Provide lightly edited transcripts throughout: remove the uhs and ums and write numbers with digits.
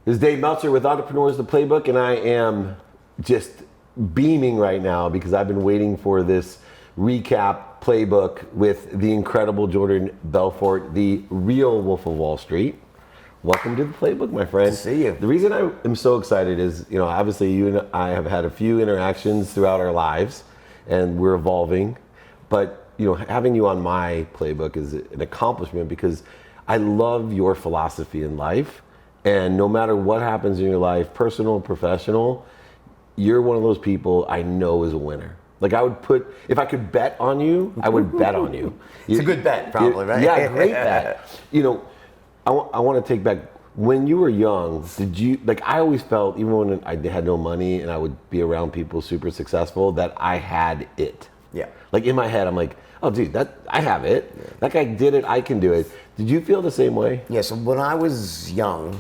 This is Dave Meltzer with Entrepreneurs the Playbook, and I am just beaming right now because I've been waiting for this recap playbook with the incredible Jordan Belfort, the real Wolf of Wall Street. Welcome to the playbook, my friend. Good to see you. The reason I am so excited is, obviously you and I have had a few interactions throughout our lives, and we're evolving. But, having you on my playbook is an accomplishment because I love your philosophy in life. And no matter what happens in your life, personal, professional, you're one of those people I know is a winner. Like if I could bet on you, I would bet on you. It's a good bet, probably, right? Yeah, great bet. I want to take back, when you were young, I always felt, even when I had no money and I would be around people super successful, that I had it. Yeah. Like in my head, I'm like, oh dude, I have it. Yeah. That guy did it, I can do it. Did you feel the same way? Yeah, so when I was young,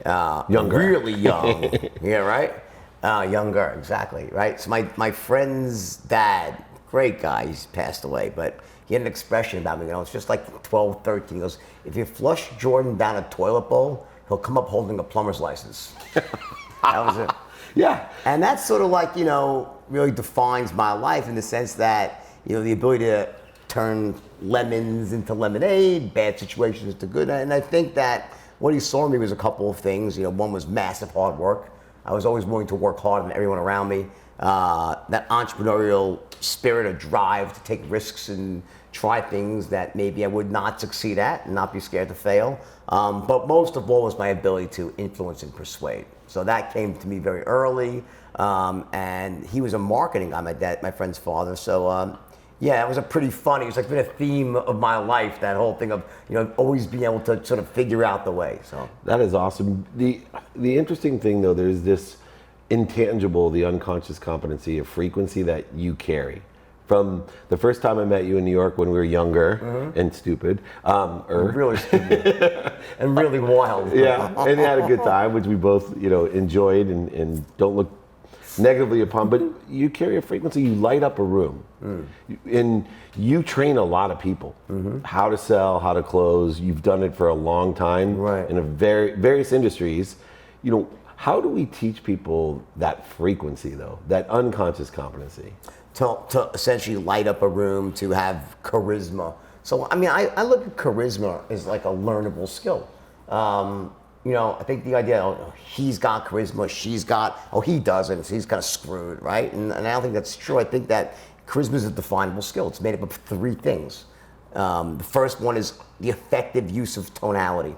younger. Really young, yeah, right? Younger, exactly, right? So my friend's dad, great guy, he's passed away, but he had an expression about me, it's just like 12, 13. He goes, if you flush Jordan down a toilet bowl, he'll come up holding a plumber's license. That was it. Yeah. And that's sort of like, really defines my life in the sense that, the ability to turn lemons into lemonade, bad situations into good. And I think that what he saw in me was a couple of things. One was massive hard work. I was always willing to work hard on everyone around me. That entrepreneurial spirit or drive to take risks and try things that maybe I would not succeed at and not be scared to fail. But most of all was my ability to influence and persuade. So that came to me very early. And he was a marketing guy, my friend's father. So yeah, it was it's like been a theme of my life, that whole thing of, always being able to sort of figure out the way. So that is awesome. The interesting thing though, there's this intangible, the unconscious competency of frequency that you carry. From the first time I met you in New York when we were younger and stupid. Really stupid. And really wild. Yeah, and had a good time, which we both, enjoyed and don't look negatively upon, but you carry a frequency, you light up a room. And you train a lot of people how to sell, how to close. You've done it for a long time in various industries. How do we teach people that frequency though, that unconscious competency? To essentially light up a room, to have charisma. So, I look at charisma as like a learnable skill. I think the idea, he's got charisma, he doesn't, so he's kind of screwed, right? And I don't think that's true. I think that charisma is a definable skill. It's made up of three things. The first one is the effective use of tonality.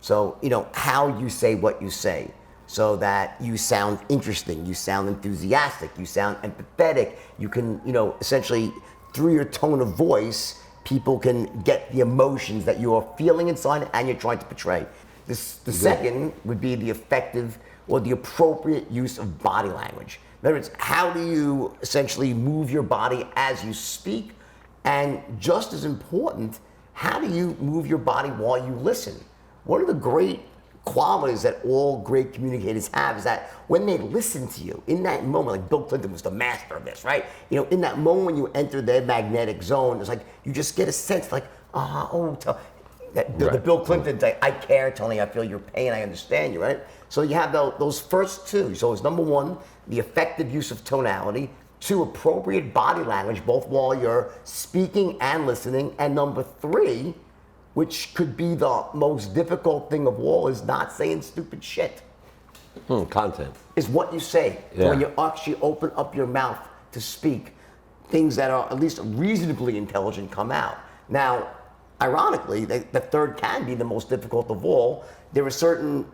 So, how you say what you say, so that you sound interesting, you sound enthusiastic, you sound empathetic. You can, essentially, through your tone of voice, people can get the emotions that you are feeling inside and you're trying to portray. The second would be the effective or the appropriate use of body language. In other words, how do you essentially move your body as you speak? And just as important, how do you move your body while you listen? One of the great qualities that all great communicators have is that when they listen to you, in that moment, like Bill Clinton was the master of this, right? In that moment when you enter their magnetic zone, it's like you just get a sense like, the Bill Clinton, like, I care, Tony, I feel your pain, I understand you, right? So you have those first two. So it's number one, the effective use of tonality, two, appropriate body language, both while you're speaking and listening, and number three, which could be the most difficult thing of all, is not saying stupid shit. Content. Is what you say. Yeah. When you actually open up your mouth to speak, things that are at least reasonably intelligent come out. Now, ironically, the third can be the most difficult of all. There are certain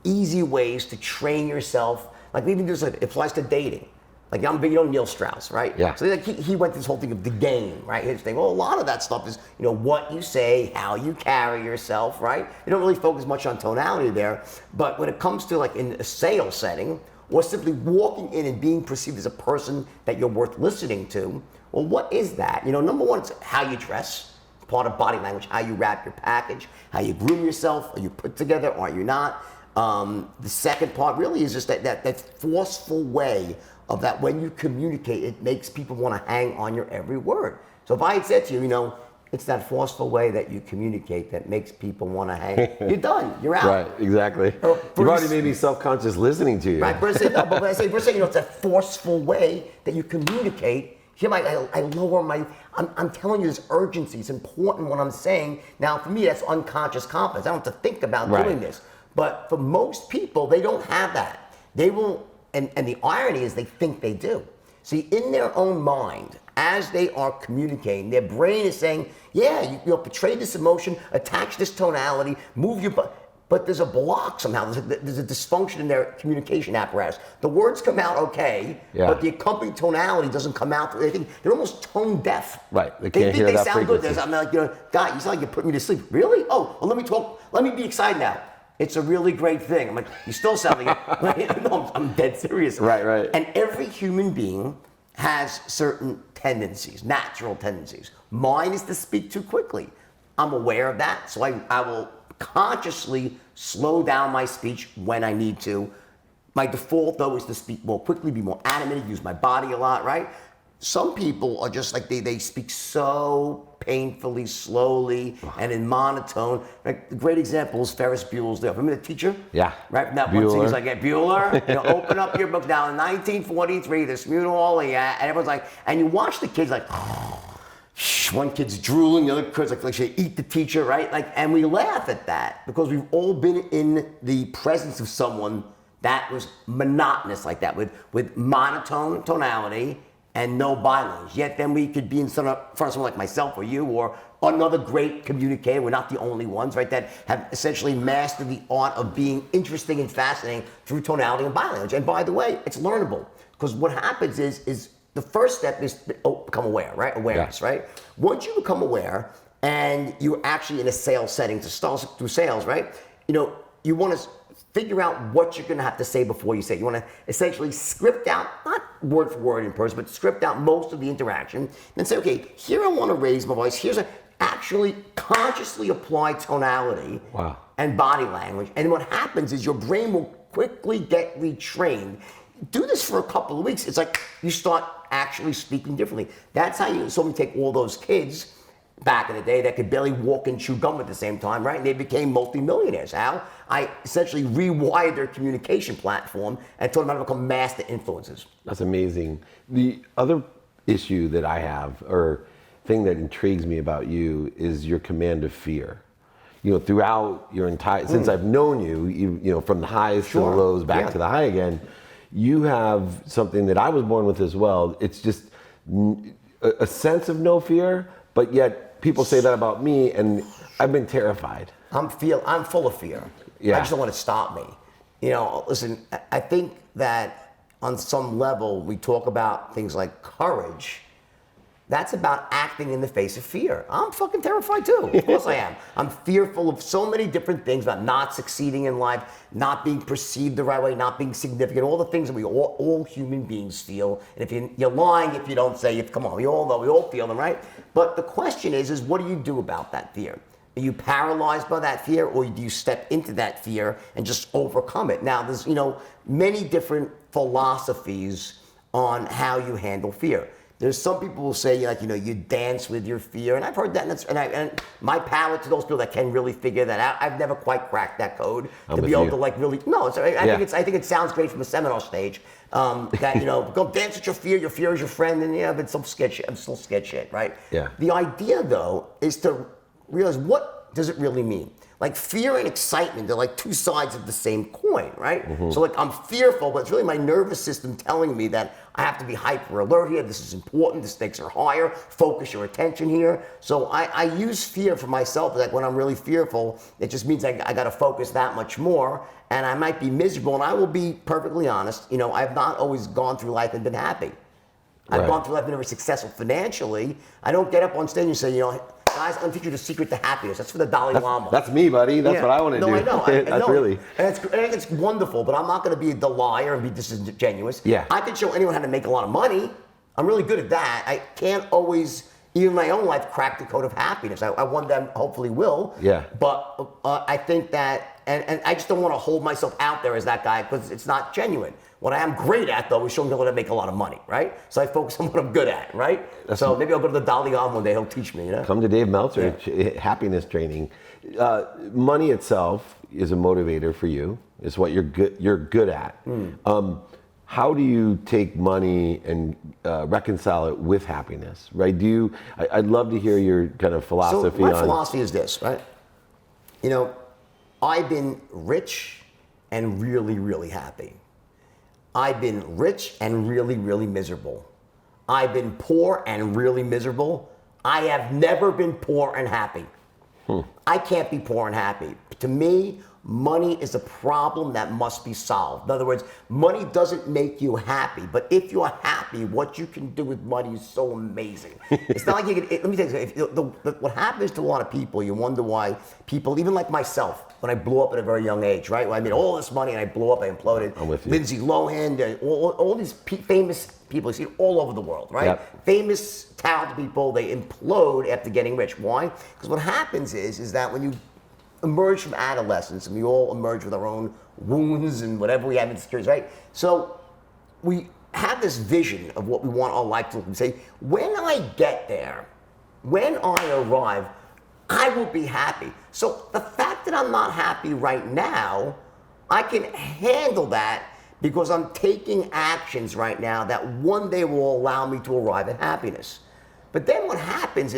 easy ways to train yourself. Like maybe it applies to dating. Like I'm big on Neil Strauss, right? Yeah. So like he went this whole thing of the game, right? His thing. Well, a lot of that stuff is, what you say, how you carry yourself, right? You don't really focus much on tonality there. But when it comes to like in a sales setting, or simply walking in and being perceived as a person that you're worth listening to, well, what is that? Number one, it's how you dress. It's part of body language, how you wrap your package, how you groom yourself. Are you put together? Are you not? The second part really is just that forceful way of that when you communicate, it makes people want to hang on your every word. So if I had said to you, It's that forceful way that you communicate that makes people want to hang. You're done. You're out. Right, exactly. You've already made me self-conscious listening to you. Right, but when I say, it's a forceful way that you communicate. Here, I lower my. I'm telling you, this urgency. It's important what I'm saying. Now, for me, that's unconscious confidence. I don't have to think about doing this. But for most people, they don't have that. They will, and the irony is, they think they do. See, in their own mind, as they are communicating, their brain is saying, yeah, you portray this emotion, attach this tonality, move your butt. But there's a block somehow. There's a dysfunction in their communication apparatus. The words come out okay, but the accompanying tonality doesn't come out. They think they're almost tone deaf. Right. They think they sound good. I'm like, God, you sound like you put me to sleep. Really? Oh, well, let me talk. Let me be excited now. It's a really great thing. I'm like, you still sound like it. No, I'm dead serious. Right. And every human being has certain tendencies, natural tendencies. Mine is to speak too quickly. I'm aware of that, so I will consciously slow down my speech when I need to. My default, though, is to speak more quickly, be more animated, use my body a lot, right? Some people are just like, they speak so painfully, slowly, and in monotone. Like, the great example is Ferris Bueller's Day Off. Remember the teacher? Yeah. Right from that one scene, he's like, yeah, Bueller, open up your book now. In 1943, this mural, and everyone's like, and you watch the kids like, one kid's drooling, the other kid's like they eat the teacher, right? Like, and we laugh at that because we've all been in the presence of someone that was monotonous like that, with monotone tonality and no body language. Yet then we could be in front of someone like myself or you or another great communicator. We're not the only ones, right, that have essentially mastered the art of being interesting and fascinating through tonality and body language. And by the way, it's learnable because what happens is the first step is to become aware, right? Awareness, right? Once you become aware and you're actually in a sales setting to start through sales, right? You want to figure out what you're going to have to say before you say it. You want to essentially script out, not word for word in person, but script out most of the interaction. Then say, okay, here I want to raise my voice. Here's actually consciously apply tonality and body language. And what happens is your brain will quickly get retrained. Do this for a couple of weeks. It's like you start actually speaking differently. That's how you saw me take all those kids back in the day that could barely walk and chew gum at the same time, right? And they became multimillionaires. How? I essentially rewired their communication platform and taught them how to become master influencers. That's amazing. The other issue that I have, or thing that intrigues me about you, is your command of fear. Throughout your entire, since I've known you, from the highs to the lows, back to the high again, you have something that I was born with as well. It's just a sense of no fear, but yet people say that about me, and I've been terrified. I'm full of fear. I just don't want it to stop me. Listen, I think that on some level we talk about things like courage. That's about acting in the face of fear. I'm fucking terrified too. Of course I am. I'm fearful of so many different things, about not succeeding in life, not being perceived the right way, not being significant, all the things that we all human beings feel. And if you're lying if you don't say it, come on, we all know, we all feel them, right? But the question is what do you do about that fear? Are you paralyzed by that fear, or do you step into that fear and just overcome it? Now, there's many different philosophies on how you handle fear. There's some people who say, you dance with your fear, and I've heard that, and my power to those people that can really figure that out. I've never quite cracked that code to be able to really. No, I think it sounds great from a seminar stage. That go dance with your fear. Your fear is your friend, and but some sketch. I'm still scared shit, right? Yeah. The idea though is to realize, what does it really mean? Like, fear and excitement, they're like two sides of the same coin, right? Mm-hmm. So I'm fearful, but it's really my nervous system telling me that I have to be hyper alert here. This is important. The stakes are higher. Focus your attention here. So I use fear for myself. Like, when I'm really fearful, it just means I got to focus that much more, and I might be miserable. And I will be perfectly honest. I've not always gone through life and been happy. I've gone through life and been very successful financially. I don't get up on stage and say, guys, I'm going to teach you the secret to happiness. That's for the Dalai Lama. That's me, buddy. That's what I want to do. I know. That's really. And it's wonderful, but I'm not going to be the liar and be disingenuous. Yeah. I can show anyone how to make a lot of money. I'm really good at that. I can't always even my own life, crack the code of happiness. I one day hopefully will. Yeah. But I think that, and I just don't want to hold myself out there as that guy because it's not genuine. What I am great at, though, is showing people how to make a lot of money, right? So I focus on what I'm good at, right? So maybe I'll go to the Dalai Lama one day. He'll teach me, you know? Come to Dave Meltzer, happiness training. Money itself is a motivator for you. It's what you're good at. How do you take money and reconcile it with happiness, right? I'd love to hear your kind of philosophy so my philosophy is this, right? You know, I've been rich and really, really happy. I've been rich and really, really miserable. I've been poor and really miserable. I have never been poor and happy. I can't be poor and happy. To me, money is a problem that must be solved. In other words, money doesn't make you happy, but if you're happy, what you can do with money is so amazing. It's not like you can, let me tell you, what happens to a lot of people, you wonder why people, even like myself, when I blew up at a very young age, right? When I made all this money and I blew up, I imploded. I'm with you. Lindsay Lohan, all these famous people, you see it all over the world, right? Yep. Famous, talented people, they implode after getting rich. Why? Because what happens is that when you emerge from adolescence, and we all emerge with our own wounds and whatever we have insecurities, right? So we have this vision of what we want our life to look and say, when I get there, when I arrive, I will be happy. So the fact that I'm not happy right now, I can handle that because I'm taking actions right now that one day will allow me to arrive at happiness. But then what happens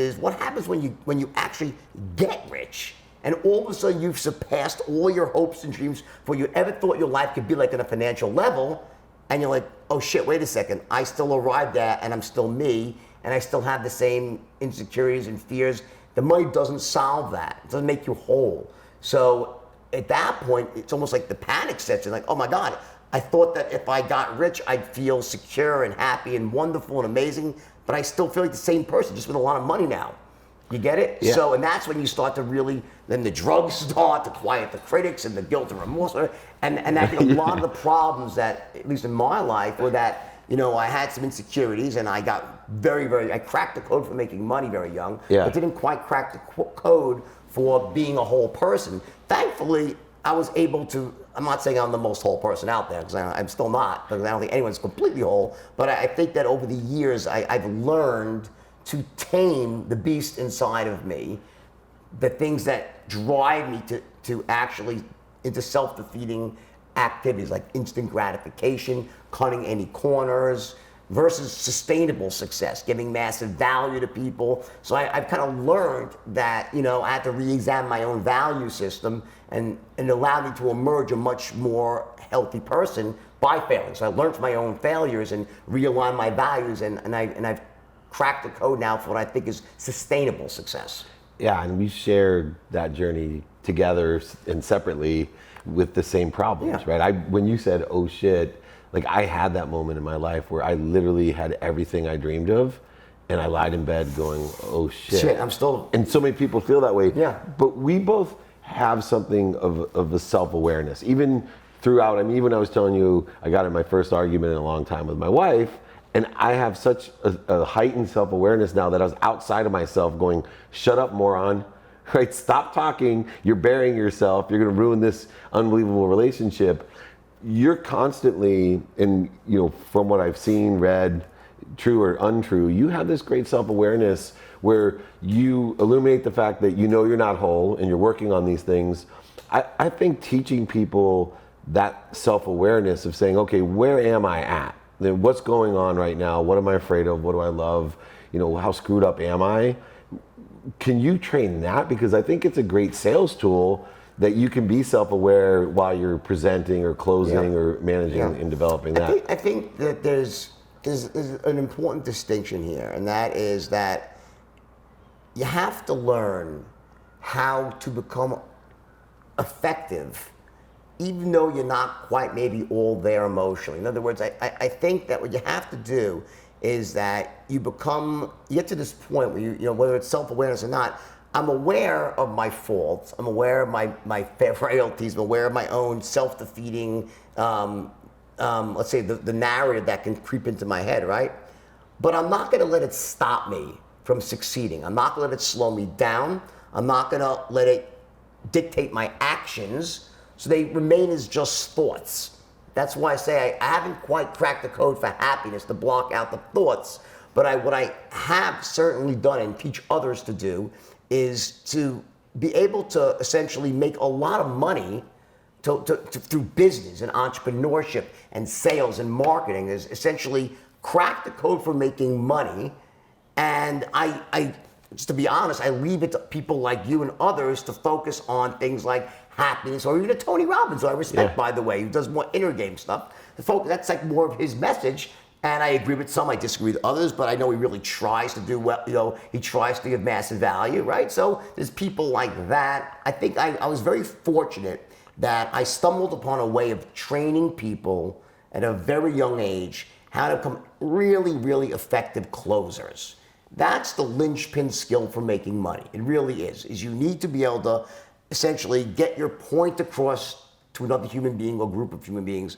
when you actually get rich, and all of a sudden you've surpassed all your hopes and dreams for you ever thought your life could be like on a financial level, and you're like, oh shit, wait a second, I still arrived at, and I'm still me, and I still have the same insecurities and fears. The money doesn't solve that. It doesn't make you whole. So at that point, it's almost like the panic sets in, like, oh my God, I thought that if I got rich, I'd feel secure and happy and wonderful and amazing, but I still feel like the same person, just with a lot of money now. You get it? Yeah. So, and that's when you start to really, then the drugs start to quiet the critics and the guilt and remorse. And I think a lot of the problems that, at least in my life, were that, you know, I had some insecurities and I got I cracked the code for making money very young, but didn't quite crack the code for being a whole person. Thankfully, I was able to, I'm not saying I'm the most whole person out there, because I'm still not, because I don't think anyone's completely whole, but I think that over the years, I've learned to tame the beast inside of me, the things that drive me to actually into self-defeating activities like instant gratification, cutting any corners, versus sustainable success, giving massive value to people. So I've kind of learned that, you know, I had to re-examine my own value system and allow me to emerge a much more healthy person by failing. So I learned from my own failures and realigned my values, and I've cracked the code now for what I think is sustainable success. Yeah, and we shared that journey together and separately with the same problems, right? When you said, oh shit, like I had that moment in my life where I literally had everything I dreamed of, and I lied in bed going, oh shit. I'm still... And so many people feel that way. Yeah. But we both have something of a self-awareness. Even throughout, I mean, even when I was telling you, I got in my first argument in a long time with my wife, and I have such a heightened self-awareness now that I was outside of myself going, shut up, moron, right? Stop talking, you're burying yourself, you're gonna ruin this unbelievable relationship. You're constantly, and you know, from what I've seen, read, true or untrue, you have this great self-awareness where you illuminate the fact that you know you're not whole and you're working on these things. I think teaching people that self-awareness of saying, okay, where am I at? Then what's going on right now? What am I afraid of? What do I love? You know, how screwed up am I? Can you train that? Because I think it's a great sales tool that you can be self-aware while you're presenting or closing or managing and developing that. I think that there's an important distinction here, and that is that you have to learn how to become effective even though you're not quite maybe all there emotionally. In other words, I think that what you have to do is that you get to this point where you know, whether it's self-awareness or not, I'm aware of my faults, I'm aware of my frailties, I'm aware of my own self-defeating, let's say the narrative that can creep into my head, right? But I'm not gonna let it stop me from succeeding. I'm not going to let it slow me down. I'm not going to let it dictate my actions, so they remain as just thoughts. That's why I say I haven't quite cracked the code for happiness to block out the thoughts. But what I have certainly done and teach others to do is to be able to essentially make a lot of money through business and entrepreneurship and sales and marketing, is essentially crack the code for making money. And I just to be honest, I leave it to people like you and others to focus on things like happiness, or even a Tony Robbins, who I respect, by the way, who does more inner game stuff. That's like more of his message. And I agree with some, I disagree with others, but I know he really tries to do well, he tries to give massive value, right? So there's people like that. I think I was very fortunate that I stumbled upon a way of training people at a very young age how to become really, really effective closers. That's the linchpin skill for making money. It really is you need to be able to essentially get your point across to another human being or group of human beings,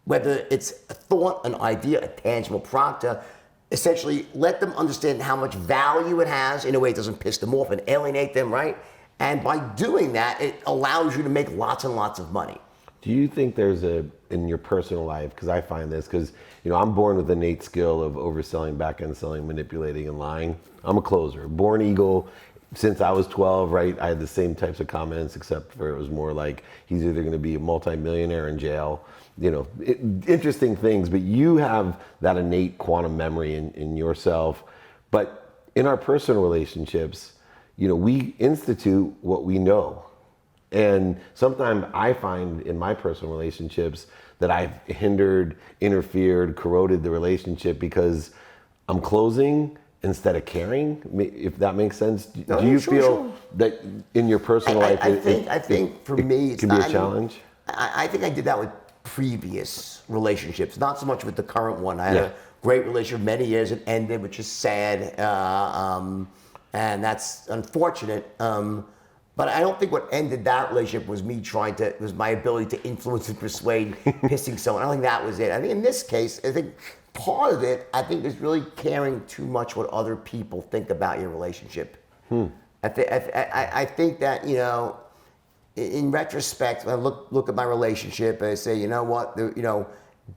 whether it's a thought, an idea, a tangible product, to essentially let them understand how much value it has in a way it doesn't piss them off and alienate them, right? And by doing that, it allows you to make lots and lots of money. Do you think there's in your personal life, because I find this, because I'm born with the innate skill of overselling, back-end selling, manipulating, and lying. I'm a closer, born eagle. Since I was 12, right, I had the same types of comments, except for it was more like he's either going to be a multimillionaire in jail, interesting things. But you have that innate quantum memory in yourself. But in our personal relationships, we institute what we know. And sometimes I find in my personal relationships that I've hindered, interfered, corroded the relationship because I'm closing instead of caring, if that makes sense. Do you feel that in your personal life, I think for me, it can be a challenge? I think I did that with previous relationships, not so much with the current one. I had a great relationship many years. It ended, which is sad, and that's unfortunate. But I don't think what ended that relationship was was my ability to influence and persuade, pissing someone. I don't think that was it. I think in this case, I think part of it, is really caring too much what other people think about your relationship. I think that, in retrospect, when I look at my relationship, I say, you know what,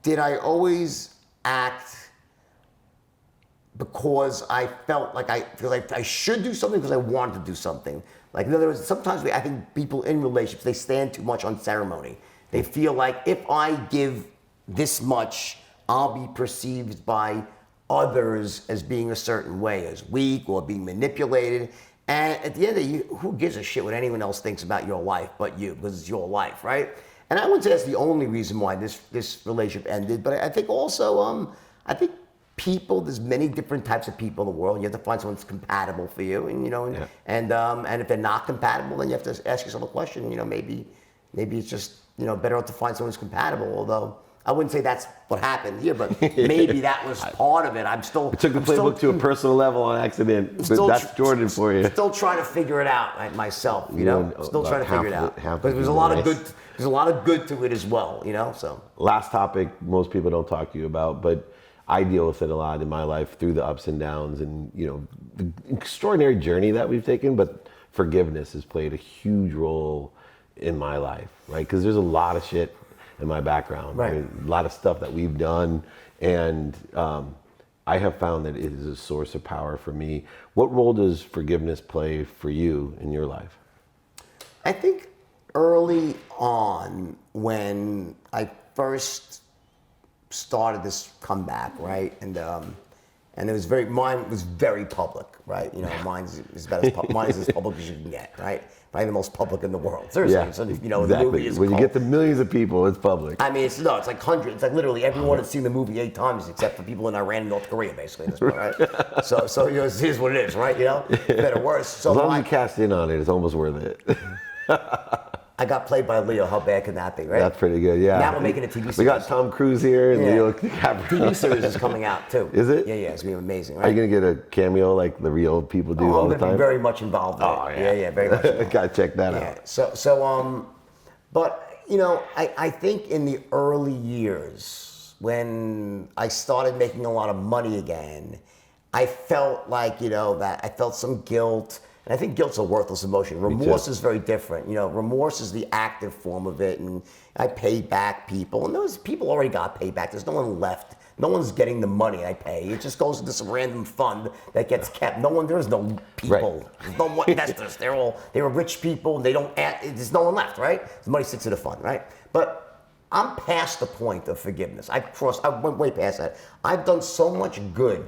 did I always act because I felt like I should do something because I wanted to do something? Like, in other words, sometimes I think people in relationships, they stand too much on ceremony. They feel like if I give this much, I'll be perceived by others as being a certain way, as weak or being manipulated. And at the end of the day, who gives a shit what anyone else thinks about your life but you, because it's your life, right? And I wouldn't say that's the only reason why this relationship ended, but I think also, there's many different types of people in the world. You have to find someone that's compatible for you, and if they're not compatible, then you have to ask yourself a question. Maybe it's just better off to find someone who's compatible. Although I wouldn't say that's what happened here, but maybe that was part of it. I took the playbook to a personal level on accident. But that's Jordan for you. Still trying to figure it out myself. Still trying to figure it out. But there's a lot of good. There's a lot of good to it as well. So last topic most people don't talk to you about, but I deal with it a lot in my life through the ups and downs and, the extraordinary journey that we've taken, but forgiveness has played a huge role in my life, right? Because there's a lot of shit in my background, right? A lot of stuff that we've done, and I have found that it is a source of power for me. What role does forgiveness play for you in your life? I think early on, when I first started this comeback, right, and it was mine was very public, right? Mine is as public as you can get, right? Probably the most public in the world. Seriously, so, exactly. The movie is when you get to millions of people, it's public. I mean, it's like hundreds. It's like literally everyone has seen the movie 8 times, except for people in Iran and North Korea, basically. At this point, right? So it is what it is, right? Better or worse. So as long as you cast in on it, it's almost worth it. I got played by Leo. How bad can that be, right? That's pretty good, yeah. Now we're making a TV series. We got Tom Cruise here and Leo DiCaprio. TV series is coming out too. Is it? Yeah, it's gonna be amazing, right? Are you gonna get a cameo like the real people do all the time? I'm very much involved in it. Yeah, very much involved. Gotta check that out. But I think in the early years when I started making a lot of money again, I felt like, that I felt some guilt. And I think guilt's a worthless emotion. Remorse is very different. Remorse is the active form of it. And I paid back people. And those people already got paid back. There's no one left. No one's getting the money I pay. It just goes into some random fund that gets kept. There's no people. Right. There's no investors. They were rich people. And there's no one left, right? The money sits in a fund, right? But I'm past the point of forgiveness. I went way past that. I've done so much good.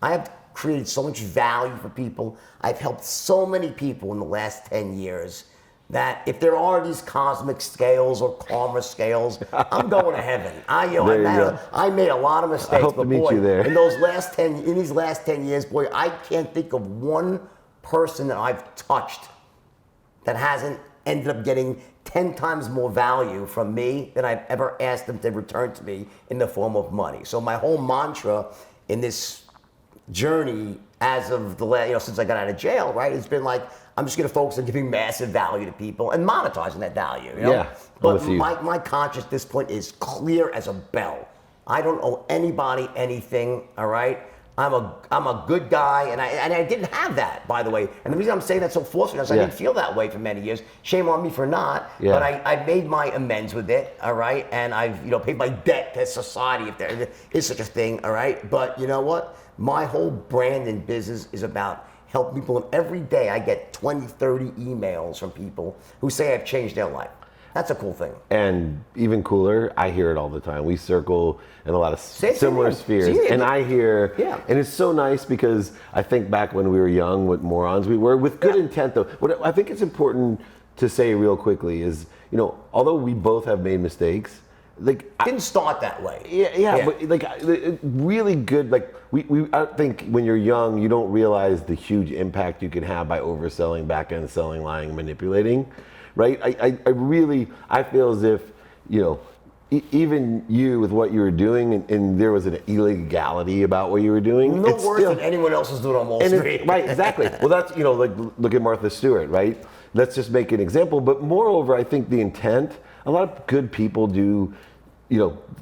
I have created so much value for people. I've helped so many people in the last 10 years that if there are these cosmic scales or karma scales, I'm going to heaven. I made a lot of mistakes. I hope to meet you there. In these last 10 years, boy, I can't think of one person that I've touched that hasn't ended up getting 10 times more value from me than I've ever asked them to return to me in the form of money. So my whole mantra in this journey as of since I got out of jail, right, it's been like, I'm just going to focus on giving massive value to people and monetizing that value. Yeah. But my conscience at this point is clear as a bell. I don't owe anybody anything. All right. I'm a good guy, and I didn't have that, by the way. And the reason I'm saying that so forcefully is I didn't feel that way for many years. Shame on me for not. Yeah. But I made my amends with it. All right. And I've paid my debt to society, if there is such a thing. All right. But you know what? My whole brand and business is about helping people, and every day I get 20, 30 emails from people who say I've changed their life. That's a cool thing. And even cooler, I hear it all the time. We circle in a lot of similar spheres. And I hear, and it's so nice because I think back when we were young, what morons we were, with good intent though. What I think it's important to say real quickly is, although we both have made mistakes, didn't start that way. But really good. I think when you're young, you don't realize the huge impact you can have by overselling, back end selling, lying, manipulating, right? I feel as if even you with what you were doing, and there was an illegality about what you were doing. No worse than anyone else is doing on Wall Street. Right, exactly. Well, that's look at Martha Stewart, right? Let's just make an example. But moreover, I think the intent. A lot of good people do,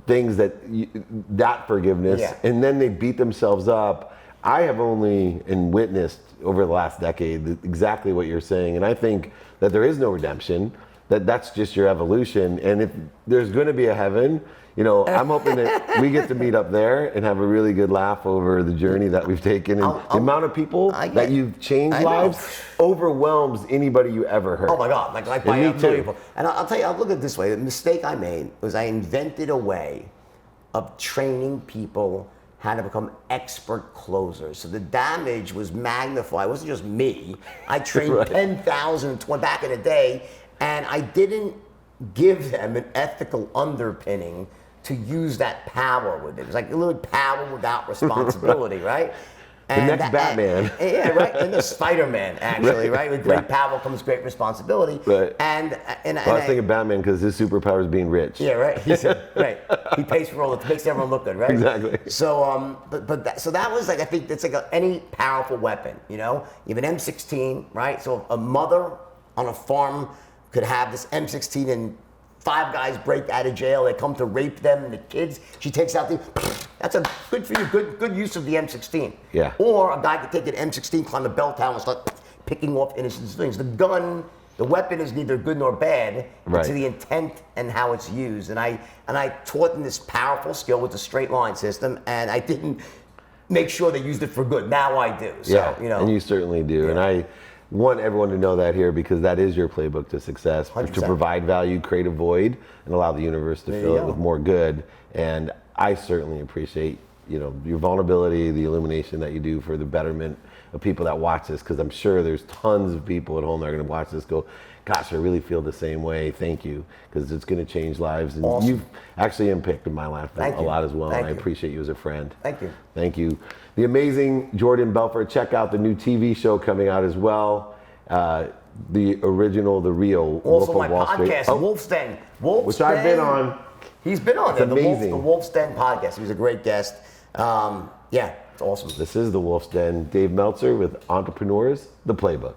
things that forgiveness, and then they beat themselves up. I have only witnessed over the last decade exactly what you're saying, and I think that there is no redemption. That's just your evolution, and if there's going to be a heaven, I'm hoping that we get to meet up there and have a really good laugh over the journey that we've taken, and the amount of people that you've changed lives overwhelms anybody you ever heard. Oh my God, like by a million people. And I'll tell you, I'll look at it this way. The mistake I made was I invented a way of training people how to become expert closers. So the damage was magnified. It wasn't just me. I trained 10,000 back in the day, and I didn't give them an ethical underpinning to use that power with it. It was like a little power without responsibility, right? And the next Batman. Right. And the Spider-Man, actually, right? With great power comes great responsibility. Right. And I was thinking Batman because his superpower is being rich. Yeah, right. Right. He pays for all it, makes everyone look good, right? Exactly. So, so that was I think it's any powerful weapon. You have an M16, right? So a mother on a farm could have this M16 and 5 guys break out of jail. They come to rape them and the kids. She takes out that's a good for you, good use of the M16. Yeah. Or a guy could take an M16, climb a bell tower and start picking off innocent civilians. The weapon is neither good nor bad. It's the intent and how it's used. And I taught them this powerful skill with the straight line system, and I didn't make sure they used it for good. Now I do. So, and you certainly do. And I want everyone to know that here, because that is your playbook to success, 100%. To provide value, create a void, and allow the universe to fill it with more good. And I certainly appreciate your vulnerability, the illumination that you do for the betterment of people that watch this, because I'm sure there's tons of people at home that are going to watch this go, gosh, I really feel the same way. Thank you, because it's going to change lives. And you've actually impacted my life a lot as well. And I appreciate you as a friend. Thank you. Thank you. The amazing Jordan Belfort. Check out the new TV show coming out as well. The original, the real also Wolf of Wall Street. Also my podcast, Wolf's Den. Which I've been on. He's been on there. Amazing. The Wolf's Den podcast. He was a great guest. It's awesome. This is the Wolf's Den. Dave Meltzer with Entrepreneurs, the Playbook.